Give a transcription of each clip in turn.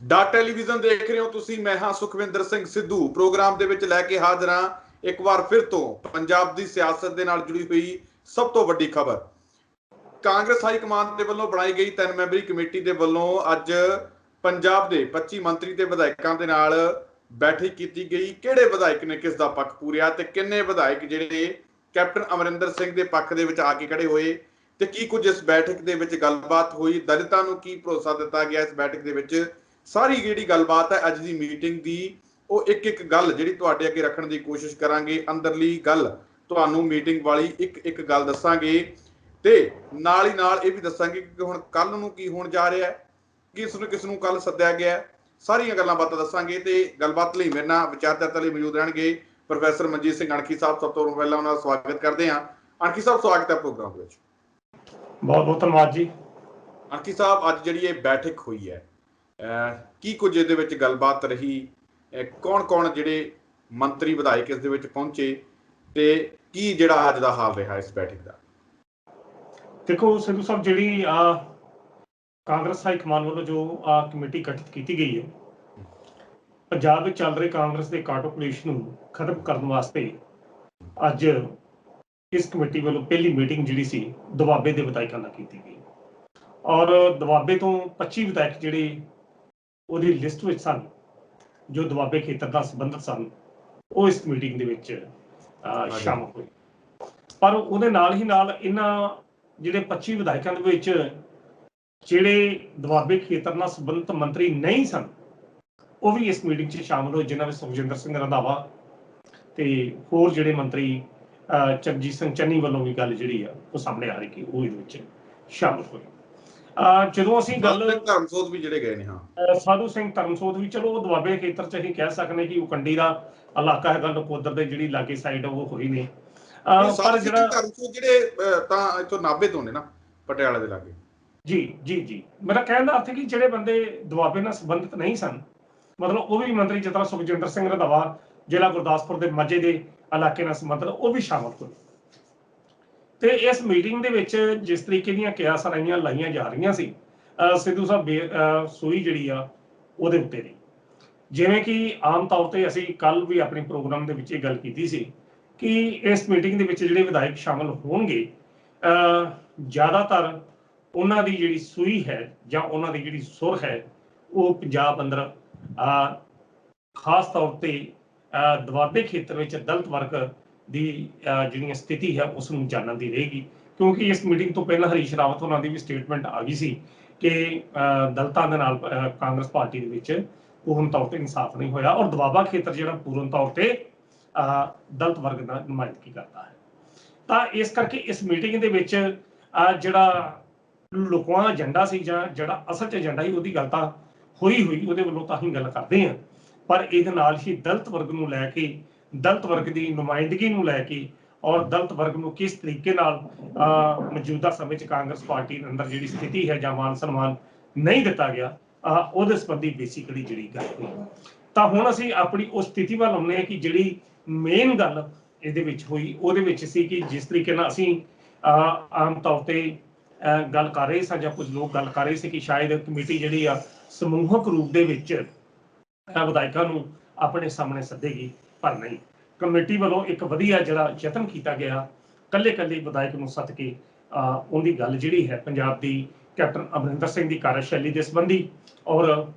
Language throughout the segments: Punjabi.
ਡਾਕ ਟੈਲੀਵਿਜ਼ਨ ਦੇਖ ਰਹੇ ਹੋ ਤੁਸੀਂ। ਮੈਂ ਹਾਂ ਸੁਖਵਿੰਦਰ ਸਿੰਘ ਸਿੱਧੂ। ਪ੍ਰੋਗਰਾਮ ਦੇ ਵਿੱਚ ਲੈ ਕੇ ਹਾਜ਼ਰ ਹਾਂ ਇੱਕ ਵਾਰ ਫਿਰ ਤੋਂ ਪੰਜਾਬ ਦੀ ਸਿਆਸਤ ਦੇ ਨਾਲ ਜੁੜੀ ਹੋਈ ਸਭ ਤੋਂ ਵੱਡੀ ਖਬਰ। ਕਾਂਗਰਸ ਹਾਈ ਕਮਾਂਡ ਦੇ ਵੱਲੋਂ ਬਣਾਈ ਗਈ 3 ਮੈਂਬਰੀ ਕਮੇਟੀ ਦੇ ਵੱਲੋਂ ਅੱਜ ਪੰਜਾਬ ਦੇ 25 ਮੰਤਰੀ ਤੇ ਵਿਧਾਇਕਾਂ ਦੇ ਨਾਲ ਬੈਠਕ ਕੀਤੀ ਗਈ। ਕਿਹੜੇ ਵਿਧਾਇਕ ਨੇ ਕਿਸ ਦਾ ਪੱਖ ਪੂਰਿਆ ਤੇ ਕਿੰਨੇ ਵਿਧਾਇਕ ਜਿਹੜੇ ਕੈਪਟਨ ਅਮਰਿੰਦਰ ਸਿੰਘ ਦੇ ਪੱਖ ਦੇ ਵਿੱਚ ਆ ਕੇ ਖੜੇ ਹੋਏ ਤੇ ਕੀ ਕੁਝ ਇਸ ਬੈਠਕ ਦੇ ਵਿੱਚ ਗੱਲਬਾਤ ਹੋਈ, ਦਲਿਤਾਂ ਨੂੰ ਕੀ ਭਰੋਸਾ ਦਿੱਤਾ ਗਿਆ ਇਸ ਬੈਠਕ ਦੇ ਵਿੱਚ, ਸਾਰੀ ਜਿਹੜੀ ਗੱਲਬਾਤ ਹੈ ਅੱਜ ਦੀ ਮੀਟਿੰਗ ਦੀ ਉਹ ਇੱਕ ਇੱਕ ਗੱਲ ਜਿਹੜੀ ਤੁਹਾਡੇ ਅੱਗੇ ਰੱਖਣ ਦੀ ਕੋਸ਼ਿਸ਼ ਕਰਾਂਗੇ। ਅੰਦਰਲੀ ਗੱਲ ਤੁਹਾਨੂੰ ਮੀਟਿੰਗ ਵਾਲੀ ਇੱਕ ਇੱਕ ਗੱਲ ਦੱਸਾਂਗੇ ਤੇ ਨਾਲ ਹੀ ਨਾਲ ਇਹ ਵੀ ਦੱਸਾਂਗੇ ਕਿ ਹੁਣ ਕੱਲ ਨੂੰ ਕੀ ਹੋਣ ਜਾ ਰਿਹਾ ਹੈ, ਕਿਸ ਨੂੰ ਕੱਲ ਸੱਦਿਆ ਗਿਆ, ਸਾਰੀਆਂ ਗੱਲਾਂ ਬਾਤਾਂ ਦੱਸਾਂਗੇ। ਤੇ ਗੱਲਬਾਤ ਲਈ ਮੇਰੇ ਨਾਲ ਵਿਚਾਰ ਚਰਚਾ ਲਈ ਮੌਜੂਦ ਰਹਿਣਗੇ ਪ੍ਰੋਫੈਸਰ ਮਨਜੀਤ ਸਿੰਘ ਅਣਖੀ ਸਾਹਿਬ। ਸਭ ਤੋਂ ਪਹਿਲਾਂ ਉਹਨਾਂ ਦਾ ਸਵਾਗਤ ਕਰਦੇ ਹਾਂ। ਅਣਖੀ ਸਾਹਿਬ, ਸਵਾਗਤ ਹੈ ਪ੍ਰੋਗਰਾਮ ਦੇ ਵਿੱਚ। ਬਹੁਤ ਬਹੁਤ ਧੰਨਵਾਦ ਜੀ। ਅਣਖੀ ਸਾਹਿਬ, ਅੱਜ ਜਿਹੜੀ ਇਹ ਬੈਠਕ ਹੋਈ ਹੈ, ਕੀ ਕੁਝ ਇਹਦੇ ਵਿੱਚ ਗੱਲਬਾਤ ਰਹੀ, ਕੌਣ ਜਿਹੜੇ ਮੰਤਰੀ ਵਿਧਾਇਕ ਇਸ ਦੇ ਵਿੱਚ ਪਹੁੰਚੇ ਤੇ ਕੀ ਜਿਹੜਾ ਅੱਜ ਦਾ ਹਾਲ ਰਿਹਾ ਇਸ ਬੈਠਕ ਦਾ? ਦੇਖੋ ਸਿੱਧੂ ਸਾਹਿਬ, ਜਿਹੜੀ ਕਾਂਗਰਸ ਹਾਈ ਕਮਾਨ ਵੱਲੋਂ ਜੋ ਕਮੇਟੀ ਗਠਿਤ ਕੀਤੀ ਗਈ ਹੈ, ਪੰਜਾਬ ਵਿੱਚ ਚੱਲ ਰਹੇ ਕਾਂਗਰਸ ਦੇ ਕਾਟੋ ਕਲੇਸ਼ ਨੂੰ ਖਤਮ ਕਰਨ ਵਾਸਤੇ ਅੱਜ ਇਸ ਕਮੇਟੀ ਵੱਲੋਂ ਪਹਿਲੀ ਮੀਟਿੰਗ ਜਿਹੜੀ ਸੀ ਦੁਆਬੇ ਦੇ ਵਿਧਾਇਕਾਂ ਨਾਲ ਕੀਤੀ ਗਈ ਔਰ ਦੁਆਬੇ ਤੋਂ 25 ਵਿਧਾਇਕ ਜਿਹੜੇ ਉਹਦੀ ਲਿਸਟ ਵਿੱਚ ਸਨ, ਜੋ ਦੁਆਬੇ ਖੇਤਰ ਨਾਲ ਸੰਬੰਧਿਤ ਸਨ, ਉਹ ਇਸ ਮੀਟਿੰਗ ਦੇ ਵਿੱਚ ਸ਼ਾਮਲ ਹੋਏ। ਪਰ ਉਹਦੇ ਨਾਲ ਹੀ ਨਾਲ ਇਹਨਾਂ ਜਿਹੜੇ 25 ਵਿਧਾਇਕਾਂ ਦੇ ਵਿੱਚ ਜਿਹੜੇ ਦੁਆਬੇ ਖੇਤਰ ਨਾਲ ਸੰਬੰਧਿਤ ਮੰਤਰੀ ਨਹੀਂ ਸਨ, ਉਹ ਵੀ ਇਸ ਮੀਟਿੰਗ 'ਚ ਸ਼ਾਮਲ ਹੋਏ, ਜਿਨ੍ਹਾਂ ਵਿੱਚ ਸੁਖਜਿੰਦਰ ਸਿੰਘ ਰੰਧਾਵਾ ਤੇ ਹੋਰ ਜਿਹੜੇ ਮੰਤਰੀ ਚਰਨਜੀਤ ਸਿੰਘ ਚੰਨੀ ਵੱਲੋਂ ਵੀ ਗੱਲ ਜਿਹੜੀ ਆ ਉਹ ਸਾਹਮਣੇ ਆ ਰਹੀ ਕਿ ਉਹ ਇਹਦੇ ਵਿੱਚ ਸ਼ਾਮਲ ਹੋਏ। ਜਦੋਂ ਅਸੀਂ ਗੱਲ ਧਰਮਸੋਤ ਵੀ ਜਿਹੜੇ ਗਏ ਨੇ, ਹਾਂ, ਸਾਧੂ ਸਿੰਘ ਧਰਮਸੋਤ ਵੀ, ਚਲੋ ਉਹ ਦੁਆਬੇ ਖੇਤਰ 'ਚ ਅਸੀਂ ਕਹਿ ਸਕਦੇ ਕਿ ਉਹ ਕੰਡੀ ਦਾ ਇਲਾਕਾ ਹੈਗਾ, ਨਕੋਦਰ ਦੇ ਜਿਹੜੀ ਲਾਗੇ ਸਾਈਡ ਉਹ ਹੋਈ ਨੇ। ਪਰ ਜਿਹੜਾ ਧਰਮਸੋਤ ਜਿਹੜੇ ਤਾਂ ਇੱਥੋਂ ਨਾਭੇ ਤੋਂ ਨੇ ਨਾ, ਪਟਿਆਲੇ ਦੇ ਲਾਗੇ। ਜੀ ਮੇਰਾ ਕਹਿਣ ਦਾ ਅਰਥ ਹੈ ਕਿ ਜਿਹੜੇ ਬੰਦੇ ਦੁਆਬੇ ਨਾਲ ਸੰਬੰਧਿਤ ਨਹੀਂ ਸਨ, ਮਤਲਬ ਉਹ ਵੀ ਮੰਤਰੀ ਜਿਸ ਤਰ੍ਹਾਂ ਸੁਖਜਿੰਦਰ ਸਿੰਘ ਰੰਧਾਵਾ ਜ਼ਿਲ੍ਹਾ ਗੁਰਦਾਸਪੁਰ ਦੇ ਮਾਝੇ ਦੇ ਇਲਾਕੇ ਨਾਲ ਸੰਬੰਧਿਤ, ਉਹ ਵੀ ਸ਼ਾਮਲ ਹੋਏ। ਤੇ ਇਸ ਮੀਟਿੰਗ ਦੇ ਵਿੱਚ ਜਿਸ ਤਰੀਕੇ ਦੀਆਂ ਕਿਆਸ ਰਾਈਆਂ ਲਾਈਆਂ ਜਾ ਰਹੀਆਂ ਸੀ, ਸਿੱਧੂ ਸਾਹਿਬ, ਸੂਈ ਜਿਹੜੀ ਆ ਉਹਦੇ ਉੱਤੇ ਨਹੀਂ। ਜਿਵੇਂ ਕਿ ਆਮ ਤੌਰ ਤੇ ਅਸੀਂ ਕੱਲ ਵੀ ਆਪਣੇ ਪ੍ਰੋਗਰਾਮ ਦੇ ਵਿੱਚ ਇਹ ਗੱਲ ਕੀਤੀ ਸੀ ਕਿ ਇਸ ਮੀਟਿੰਗ ਦੇ ਵਿੱਚ ਜਿਹੜੇ ਵਿਧਾਇਕ ਸ਼ਾਮਲ ਹੋਣਗੇ, ਜ਼ਿਆਦਾਤਰ ਉਹਨਾਂ ਦੀ ਜਿਹੜੀ ਸੂਈ ਹੈ ਜਾਂ ਉਹਨਾਂ ਦੀ ਜਿਹੜੀ ਸੁਰ ਹੈ ਉਹ ਪੰਜਾਬ ਅੰਦਰ ਖਾਸ ਤੌਰ ਤੇ ਦੁਆਬੇ ਖੇਤਰ ਵਿੱਚ ਦਲਿਤ ਵਰਗ ਦੀ ਜਿਹੜੀ ਸਥਿਤੀ ਹੈ ਉਸ ਨੂੰ ਜਾਣਨ ਦੀ ਰਹੇਗੀ। ਕਿਉਂਕਿ ਇਸ ਮੀਟਿੰਗ ਤੋਂ ਪਹਿਲਾਂ ਹਰੀਸ਼ ਰਾਵਤ ਉਹਨਾਂ ਦੀ ਵੀ ਸਟੇਟਮੈਂਟ ਆ ਗਈ ਸੀ ਕਿ ਦਲਿਤਾਂ ਦੇ ਨਾਲ ਕਾਂਗਰਸ ਪਾਰਟੀ ਦੇ ਵਿੱਚ ਪੂਰਨ ਤੌਰ ਤੇ ਇਨਸਾਫ ਨਹੀਂ ਹੋਇਆ ਔਰ ਦੁਆਬਾ ਖੇਤਰ ਜਿਹੜਾ ਪੂਰਨ ਤੌਰ ਤੇ ਦਲਿਤ ਵਰਗ ਦਾ ਨੁਮਾਇੰਦਗੀ ਕਰਦਾ ਹੈ। ਤਾਂ ਇਸ ਕਰਕੇ ਇਸ ਮੀਟਿੰਗ ਦੇ ਵਿੱਚ ਜਿਹੜਾ ਲੁਕਵਾਂ ਏਜੰਡਾ ਸੀ ਜਾਂ ਜਿਹੜਾ ਅਸਲ 'ਚ ਏਜੰਡਾ ਸੀ ਉਹਦੀ ਗੱਲ ਤਾਂ ਹੋਈ ਉਹਦੇ ਵੱਲੋਂ ਤਾਂ ਅਸੀਂ ਗੱਲ ਕਰਦੇ ਹਾਂ, ਪਰ ਇਹਦੇ ਨਾਲ ਹੀ ਦਲਿਤ ਵਰਗ ਨੂੰ ਲੈ ਕੇ, ਦਲਿਤ ਵਰਗ ਦੀ ਨੁਮਾਇੰਦਗੀ ਨੂੰ ਲੈ ਕੇ ਔਰ ਦਲਿਤ ਵਰਗ ਨੂੰ ਕਿਸ ਤਰੀਕੇ ਨਾਲ ਮੌਜੂਦਾ ਸਮੇਂ 'ਚ ਕਾਂਗਰਸ ਪਾਰਟੀ ਦੇ ਅੰਦਰ ਜਿਹੜੀ ਸਥਿਤੀ ਹੈ ਜਾਂ ਮਾਨ ਸਨਮਾਨ ਨਹੀਂ ਦਿੱਤਾ ਗਿਆ, ਉਹਦੇ ਸੰਬੰਧੀ ਬੇਸਿਕਲੀ ਜਿਹੜੀ ਗੱਲ ਹੋਈ। ਤਾਂ ਹੁਣ ਅਸੀਂ ਆਪਣੀ ਉਸ ਸਥਿਤੀ ਵੱਲ ਆਉਂਦੇ ਹਾਂ ਕਿ ਜਿਹੜੀ ਮੇਨ ਗੱਲ ਇਹਦੇ ਵਿੱਚ ਹੋਈ ਉਹਦੇ ਵਿੱਚ ਸੀ ਕਿ ਜਿਸ ਤਰੀਕੇ ਨਾਲ ਅਸੀਂ ਆਮ ਤੌਰ ਤੇ ਗੱਲ ਕਰ ਰਹੇ ਸਾਂ ਜਾਂ ਕੁਝ ਲੋਕ ਗੱਲ ਕਰ ਰਹੇ ਸੀ ਕਿ ਸ਼ਾਇਦ ਕਮੇਟੀ ਜਿਹੜੀ ਆ ਸਮੂਹਕ ਰੂਪ ਦੇ ਵਿੱਚ ਵਿਧਾਇਕਾਂ ਨੂੰ ਆਪਣੇ ਸਾਹਮਣੇ ਸੱਦੇਗੀ, ਪਰ ਨਹੀਂ। ਕਮੇਟੀ ਵੱਲੋਂ ਇੱਕ ਵਧੀਆ ਜਿਹੜਾ ਯਤਨ ਕੀਤਾ ਗਿਆ, ਕੱਲੇ ਵਿਧਾਇਕ ਨੂੰ ਸੱਦ ਕੇ ਉਹਦੀ ਗੱਲ ਜਿਹੜੀ ਹੈ ਪੰਜਾਬ ਦੀ ਕੈਪਟਨ ਅਮਰਿੰਦਰ ਸਿੰਘ ਦੀ ਕਾਰਜਸ਼ੈਲੀ ਦੇ ਸੰਬੰਧੀ ਔਰ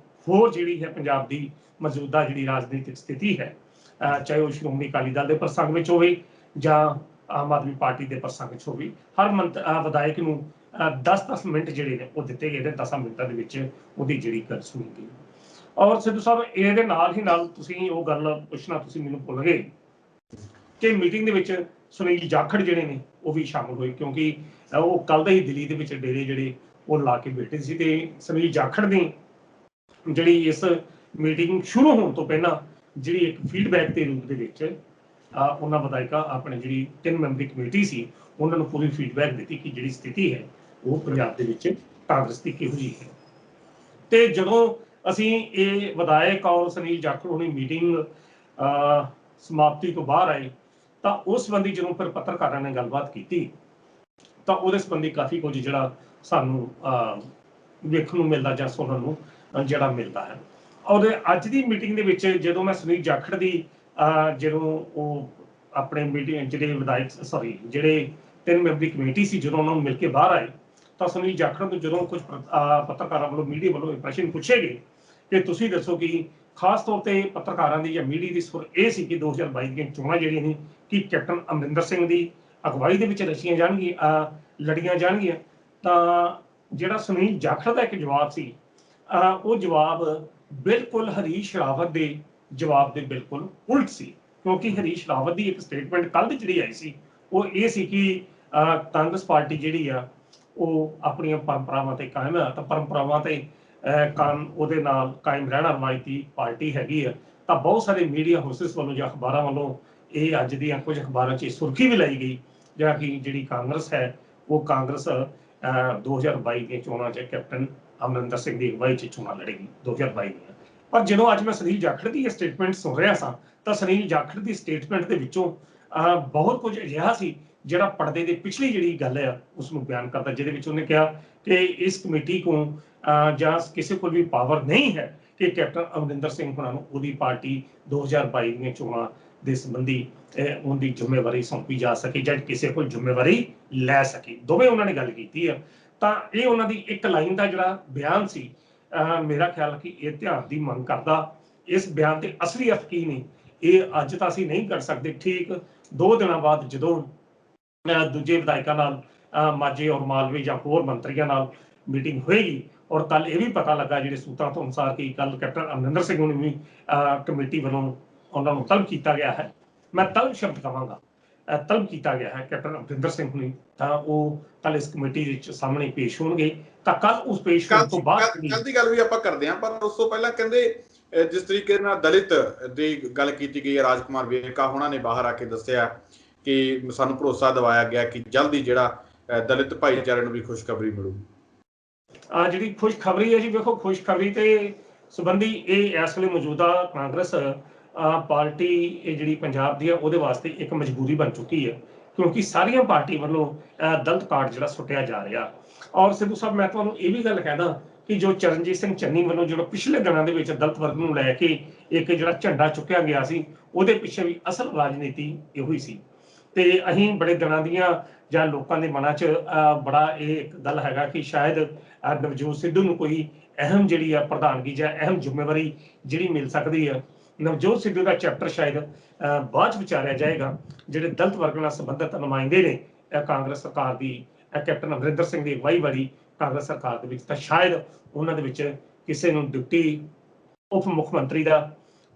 ਹੋਰ ਜਿਹੜੀ ਹੈ ਪੰਜਾਬ ਦੀ ਮੌਜੂਦਾ ਜਿਹੜੀ ਰਾਜਨੀਤਿਕ ਸਥਿਤੀ ਹੈ, ਚਾਹੇ ਉਹ ਸ਼੍ਰੋਮਣੀ ਅਕਾਲੀ ਦਲ ਦੇ ਪ੍ਰਸੰਗ ਵਿੱਚ ਹੋਵੇ ਜਾਂ ਆਮ ਆਦਮੀ ਪਾਰਟੀ ਦੇ ਪ੍ਰਸੰਗ ਵਿੱਚ ਹੋਵੇ, ਹਰ ਵਿਧਾਇਕ ਨੂੰ 10-10 ਮਿੰਟ ਜਿਹੜੇ ਨੇ ਉਹ ਦਿੱਤੇ ਗਏ ਨੇ। 10 ਮਿੰਟਾਂ ਦੇ ਵਿੱਚ ਉਹਦੀ ਜਿਹੜੀ ਗੱਲ ਸੁਣੀ ਗਈ। ਔਰ ਸਿੱਧੂ ਸਾਹਿਬ, ਇਹਦੇ ਨਾਲ ਹੀ ਨਾਲ ਤੁਸੀਂ ਉਹ ਗੱਲ ਪੁੱਛਣਾ ਤੁਸੀਂ ਮੈਨੂੰ ਭੁੱਲ ਗਏ ਕਿ ਮੀਟਿੰਗ ਦੇ ਵਿੱਚ ਸੁਨੀਲ ਜਾਖੜ ਜਿਹੜੇ ਨੇ ਉਹ ਵੀ ਸ਼ਾਮਲ ਹੋਏ, ਕਿਉਂਕਿ ਉਹ ਕੱਲ ਦਾ ਹੀ ਦਿੱਲੀ ਦੇ ਵਿੱਚ ਡੇਰੇ ਜਿਹੜੇ ਉਹ ਲਾ ਕੇ ਬੈਠੇ ਸੀ। ਤੇ ਸੁਨੀਲ ਜਾਖੜ ਨੇ ਜਿਹੜੀ ਇਸ ਮੀਟਿੰਗ ਸ਼ੁਰੂ ਹੋਣ ਤੋਂ ਪਹਿਲਾਂ ਜਿਹੜੀ ਇੱਕ ਫੀਡਬੈਕ ਦੇ ਰੂਪ ਦੇ ਵਿੱਚ ਉਹਨਾਂ ਵਿਧਾਇਕਾਂ ਆਪਣੇ ਜਿਹੜੀ 3 ਮੈਂਬਰੀ ਕਮੇਟੀ ਸੀ ਉਹਨਾਂ ਨੂੰ ਪੂਰੀ ਫੀਡਬੈਕ ਦਿੱਤੀ ਕਿ ਜਿਹੜੀ ਸਥਿਤੀ ਹੈ ਉਹ ਪੰਜਾਬ ਦੇ ਵਿੱਚ ਕਾਂਗਰਸ ਦੀ ਕਿਹੋ ਜਿਹੀ ਹੈ। ਤੇ ਜਦੋਂ ਅਸੀਂ ਇਹ ਵਿਧਾਇਕ ਔਰ ਸੁਨੀਲ ਜਾਖੜ ਹੋਣੀ ਮੀਟਿੰਗ ਸਮਾਪਤੀ ਤੋਂ ਬਾਹਰ ਆਏ ਤਾਂ ਉਸ ਸੰਬੰਧੀ ਜਦੋਂ ਫਿਰ ਪੱਤਰਕਾਰਾਂ ਨੇ ਗੱਲਬਾਤ ਕੀਤੀ ਤਾਂ ਉਹਦੇ ਸੰਬੰਧੀ ਕਾਫੀ ਕੁਝ ਜਿਹੜਾ ਸਾਨੂੰ ਵੇਖਣ ਨੂੰ ਮਿਲਦਾ ਜਾਂ ਸੁਣਨ ਨੂੰ ਜਿਹੜਾ ਮਿਲਦਾ ਹੈ। ਔਰ ਅੱਜ ਦੀ ਮੀਟਿੰਗ ਦੇ ਵਿੱਚ ਜਦੋਂ ਮੈਂ ਸੁਨੀਲ ਜਾਖੜ ਦੀ ਜਦੋਂ ਉਹ ਆਪਣੇ ਮੀਟਿੰਗ ਜਿਹੜੇ ਵਿਧਾਇਕ ਜਿਹੜੇ 3 ਮੈਂਬਰੀ ਕਮੇਟੀ ਸੀ ਜਦੋਂ ਉਹਨਾਂ ਨੂੰ ਮਿਲ ਕੇ ਬਾਹਰ ਆਏ ਤਾਂ ਸੁਨੀਲ ਜਾਖੜ ਨੂੰ ਜਦੋਂ ਕੁਝ ਪੱਤਰਕਾਰਾਂ ਵੱਲੋਂ ਮੀਡੀਆ ਵੱਲੋਂ ਪ੍ਰਸ਼ਨ ਪੁੱਛੇ ਗਏ ਕਿ ਤੁਸੀਂ ਦੱਸੋ ਕਿ ਖਾਸ ਤੌਰ ਤੇ ਪੱਤਰਕਾਰਾਂ ਦੀ ਜਾਂ ਮੀਡੀਆ ਦੀ ਸੁਰ ਇਹ ਸੀ ਕਿ 2022 ਦੀਆਂ ਚੋਣਾਂ ਜਿਹੜੀਆਂ ਨੇ ਕਿ ਕੈਪਟਨ ਅਮਰਿੰਦਰ ਸਿੰਘ ਦੀ ਅਗਵਾਈ ਦੇ ਵਿੱਚ ਲੜੀਆਂ ਜਾਣਗੀਆਂ ਤਾਂ ਜਿਹੜਾ ਸੁਨੀਲ ਜਾਖੜ ਦਾ ਇੱਕ ਜਵਾਬ ਸੀ ਉਹ ਜਵਾਬ ਬਿਲਕੁਲ ਹਰੀਸ਼ ਰਾਵਤ ਦੇ ਜਵਾਬ ਦੇ ਬਿਲਕੁਲ ਉਲਟ ਸੀ, ਕਿਉਂਕਿ ਹਰੀਸ਼ ਰਾਵਤ ਦੀ ਇੱਕ ਸਟੇਟਮੈਂਟ ਕੱਲ੍ਹ ਦੀ ਜਿਹੜੀ ਆਈ ਸੀ ਉਹ ਇਹ ਸੀ ਕਿ ਕਾਂਗਰਸ ਪਾਰਟੀ ਜਿਹੜੀ ਆ ਉਹ ਆਪਣੀਆਂ ਪਰੰਪਰਾਵਾਂ ਤੇ ਕਾਇਮ ਹੈ ਤਾਂ ਪਰੰਪਰਾਵਾਂ ਤੇ ਉਹਦੇ ਨਾਲ ਕਾਇਮ ਰਹਿਣਾ ਰਵਾਇਤੀ ਪਾਰਟੀ ਹੈਗੀ ਆ। ਤਾਂ ਬਹੁਤ ਸਾਰੇ ਮੀਡੀਆ ਹਾਊਸਿਸ ਵੱਲੋਂ ਜਾਂ ਅਖਬਾਰਾਂ ਵੱਲੋਂ ਇਹ ਅੱਜ ਦੀਆਂ ਕੁਝ ਅਖਬਾਰਾਂ 'ਚ ਸੁਰਖੀ ਵੀ ਲਾਈ ਗਈ ਜਾਂ ਕਿ ਜਿਹੜੀ ਕਾਂਗਰਸ ਹੈ ਉਹ ਕਾਂਗਰਸ 2022 ਦੀਆਂ ਚੋਣਾਂ 'ਚ ਕੈਪਟਨ ਅਮਰਿੰਦਰ ਸਿੰਘ ਦੀ ਅਗਵਾਈ 'ਚ ਚੋਣਾਂ ਲੜੇਗੀ 2022 ਦੀਆਂ। ਪਰ ਜਦੋਂ ਅੱਜ ਮੈਂ ਸੁਨੀਲ ਜਾਖੜ ਦੀ ਇਹ ਸਟੇਟਮੈਂਟ ਸੁਣ ਰਿਹਾ ਸਾਂ ਤਾਂ ਸੁਨੀਲ ਜਾਖੜ ਦੀ ਸਟੇਟਮੈਂਟ ਦੇ ਵਿੱਚੋਂ ਬਹੁਤ ਕੁਝ ਅਜਿਹਾ ਸੀ ਜਿਹੜਾ ਪਰਦੇ ਦੇ ਪਿਛਲੀ ਜਿਹੜੀ ਗੱਲ ਆ ਉਸ ਨੂੰ ਬਿਆਨ ਕਰਦਾ, ਜਿਹਦੇ ਵਿੱਚ ਉਹਨੇ ਕਿਹਾ ਕਿ ਇਸ ਕਮੇਟੀ ਕੋਲ ਜਾਂ ਕਿਸੇ ਕੋਲ ਵੀ ਪਾਵਰ ਨਹੀਂ ਹੈ ਕਿ ਕੈਪਟਨ ਅਮਰਿੰਦਰ ਸਿੰਘ ਹੋਣਾ ਨੂੰ ਉਹਦੀ ਪਾਰਟੀ 2022 ਦੀਆਂ ਚੋਣਾਂ ਦੇ ਸੰਬੰਧੀ ਉਹਦੀ ਜ਼ਿੰਮੇਵਾਰੀ ਸੌਂਪੀ ਜਾ ਸਕੇ ਜਾਂ ਕਿਸੇ ਕੋਲ ਜ਼ਿੰਮੇਵਾਰੀ ਲੈ ਸਕੇ। ਦੋਵੇਂ ਉਹਨਾਂ ਨੇ ਗੱਲ ਕੀਤੀ ਆ ਤਾਂ ਇਹ ਉਹਨਾਂ ਦੀ ਇੱਕ ਲਾਈਨ ਦਾ ਜਿਹੜਾ ਬਿਆਨ ਸੀ ਮੇਰਾ ਖਿਆਲ ਕਿ ਇਹ ਧਿਆਨ ਦੀ ਮੰਗ ਕਰਦਾ। ਇਸ ਬਿਆਨ ਦੇ ਅਸਲੀ ਅਰਥ ਕੀ ਨੇ ਇਹ ਅੱਜ ਤਾਂ ਅਸੀਂ ਨਹੀਂ ਕਰ ਸਕਦੇ। ਠੀਕ 2 ਦਿਨਾਂ ਬਾਅਦ ਜਦੋਂ ਦੂਜੇ ਵਿਧਾਇਕਾਂ ਨਾਲ ਮਾਝੇ ਔਰ ਮਾਲਵੇ ਜਾਂ ਹੋਰ ਮੰਤਰੀਆਂ ਨਾਲ ਮੀਟਿੰਗ ਹੋਏਗੀ ਔਰ ਕੱਲ ਇਹ ਵੀ ਪਤਾ ਲੱਗਾ ਜਿਹੜੇ ਸੂਤਰਾਂ ਤੋਂ ਅਨੁਸਾਰ ਕਿ ਕੱਲ ਕੈਪਟਨ ਅਮਰਿੰਦਰ ਸਿੰਘ ਨੂੰ ਵੀ ਕਮੇਟੀ ਵੱਲੋਂ ਉਹਨਾਂ ਨੂੰ ਤਲਬ ਕੀਤਾ ਗਿਆ ਹੈ। ਮੈਂ ਤਲਬ ਸ਼ਬਦ ਕਹਾਂਗਾ, ਤਲਬ ਕੀਤਾ ਗਿਆ ਹੈ ਕੈਪਟਨ ਅਮਰਿੰਦਰ ਸਿੰਘ ਨੂੰ, ਤਾਂ ਉਹ ਕੱਲ ਇਸ ਕਮੇਟੀ ਵਿੱਚ ਸਾਹਮਣੇ ਪੇਸ਼ ਹੋਣਗੇ। ਤਾਂ ਕੱਲ ਉਸ ਪੇਸ਼ ਹੋਣ ਤੋਂ ਬਾਅਦ ਕੱਲ ਦੀ ਗੱਲ ਵੀ ਆਪਾਂ ਕਰਦੇ ਹਾਂ, ਪਰ ਉਸ ਤੋਂ ਪਹਿਲਾਂ ਕਹਿੰਦੇ ਜਿਸ ਤਰੀਕੇ ਨਾਲ ਦਲਿਤ ਦੀ ਗੱਲ ਕੀਤੀ ਗਈ ਹੈ, ਰਾਜਕੁਮਾਰ ਵੇਰਕਾ ਉਹਨਾਂ ਨੇ ਬਾਹਰ ਆ ਕੇ ਦੱਸਿਆ ਕਿ ਸਾਨੂੰ ਭਰੋਸਾ ਦਿਵਾਇਆ ਗਿਆ ਕਿ ਜਲਦੀ ਜਿਹੜਾ ਦਲਿਤ ਭਾਈਚਾਰੇ ਨੂੰ ਵੀ ਖੁਸ਼ਖਬਰੀ ਮਿਲੂਗੀ। ਜਿਹੜੀ ਖੁਸ਼ਖਬਰੀ ਹੈ ਜੀ, ਵੇਖੋ ਖੁਸ਼ਖਬਰੀ ਤੇ ਸੰਬੰਧੀ ਇਹ ਇਸ ਵੇਲੇ ਮੌਜੂਦਾ ਕਾਂਗਰਸ ਪਾਰਟੀ ਇਹ ਜਿਹੜੀ ਪੰਜਾਬ ਦੀ ਹੈ ਉਹਦੇ ਵਾਸਤੇ ਇੱਕ ਮਜਬੂਰੀ ਬਣ ਚੁੱਕੀ ਹੈ, ਕਿਉਂਕਿ ਸਾਰੀਆਂ ਪਾਰਟੀ ਵੱਲੋਂ ਦਲਿਤ ਕਾਰਡ ਜਿਹੜਾ ਸੁੱਟਿਆ ਜਾ ਰਿਹਾ। ਔਰ ਸਿੱਧੂ ਸਾਹਿਬ ਮੈਂ ਤੁਹਾਨੂੰ ਇਹ ਵੀ ਗੱਲ ਕਹਿਦਾ ਕਿ ਜੋ ਚਰਨਜੀਤ ਸਿੰਘ ਚੰਨੀ ਵੱਲੋਂ ਜਿਹੜਾ ਪਿਛਲੇ ਦਿਨਾਂ ਦੇ ਵਿੱਚ ਦਲਿਤ ਵਰਗ ਨੂੰ ਲੈ ਕੇ ਇੱਕ ਜਿਹੜਾ ਝੰਡਾ ਚੁੱਕਿਆ ਗਿਆ ਸੀ ਉਹਦੇ ਪਿੱਛੇ ਵੀ ਅਸਲ ਰਾਜਨੀਤੀ ਇਹੋ ਹੀ ਸੀ। ਤੇ ਅਸੀਂ ਬੜੇ ਦਿਨਾਂ ਦੀਆਂ ਜਾਂ ਲੋਕਾਂ ਦੇ ਮਨਾਂ 'ਚ ਬੜਾ ਇਹ ਇੱਕ ਗੱਲ ਹੈਗਾ ਕਿ ਸ਼ਾਇਦ ਨਵਜੋਤ ਸਿੱਧੂ ਨੂੰ ਕੋਈ ਅਹਿਮ ਜਿਹੜੀ ਆ ਪ੍ਰਧਾਨਗੀ ਜਾਂ ਅਹਿਮ ਜ਼ਿੰਮੇਵਾਰੀ ਜਿਹੜੀ ਮਿਲ ਸਕਦੀ ਆ। ਨਵਜੋਤ ਸਿੱਧੂ ਦਾ ਚੈਪਟਰ ਸ਼ਾਇਦ ਬਾਅਦ 'ਚ ਵਿਚਾਰਿਆ ਜਾਏਗਾ। ਜਿਹੜੇ ਦਲਿਤ ਵਰਗ ਨਾਲ ਸੰਬੰਧਿਤ ਨੁਮਾਇੰਦੇ ਨੇ ਕਾਂਗਰਸ ਸਰਕਾਰ ਦੀ ਕੈਪਟਨ ਅਮਰਿੰਦਰ ਸਿੰਘ ਦੀ ਅਗਵਾਈ ਵਾਲੀ ਕਾਂਗਰਸ ਸਰਕਾਰ ਦੇ ਵਿੱਚ, ਤਾਂ ਸ਼ਾਇਦ ਉਹਨਾਂ ਦੇ ਵਿੱਚ ਕਿਸੇ ਨੂੰ ਡਿਪਟੀ ਉਪ ਮੁੱਖ ਮੰਤਰੀ ਦਾ